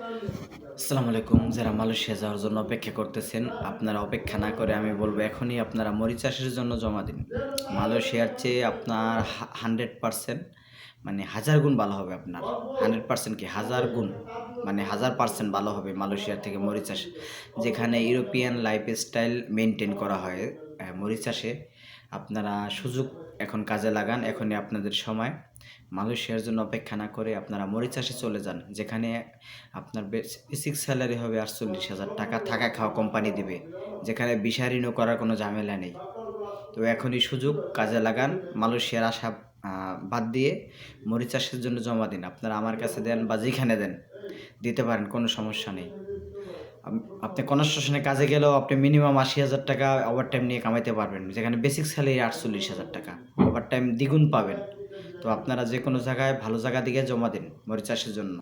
আসসালামু আলাইকুম। যারা মালয়েশিয়া যাওয়ার জন্য অপেক্ষা করতেছেন, আপনারা অপেক্ষা না করে আমি বলব এখনই আপনারা মরিচ চাষের জন্য জমা দিন। মালয়েশিয়ার চেয়ে আপনার 100% মানে 1000 গুণ ভালো হবে আপনার। 100% কি 1000 গুণ মানে 1000% ভালো হবে মালয়েশিয়ার থেকে মরিচ চাষ। যেখানে ইউরোপিয়ান লাইফস্টাইল মেইনটেইন করা হয় মরিচ চাষে। আপনারা সুযোগ এখন কাজে লাগান। এখনই আপনাদের সময়। মালয়েশিয়ার জন্য অপেক্ষা না করে আপনারা মরিচ চাষে চলে যান। যেখানে আপনার বেসিক স্যালারি হবে ৪৮,০০০ টাকা, থাকা খাওয়া কোম্পানি দিবে। যেখানে ভিসা রিনিউ করার কোনো ঝামেলা নেই। তো এখনই সুযোগ কাজে লাগান। মালয়েশিয়ার আশা বাদ দিয়ে মরিচ চাষের জন্য জমা দিন। আপনারা আমার কাছে দেন বা যেখানে দেন, দিতে পারেন, কোনো সমস্যা নেই। আপনি কনস্ট্রাকশনে কাজে গেলেও আপনি মিনিমাম ৮০,০০০ টাকা ওভারটাইম নিয়ে কামাইতে পারবেন। যেখানে বেসিক স্যালারি ৪৮,০০০ টাকা। ওভারটাইম দ্বিগুণ পাবেন। তো আপনারা যেকোনো জায়গায় ভালো জায়গা দেখে জমা দিন মরিচ চাষের জন্য।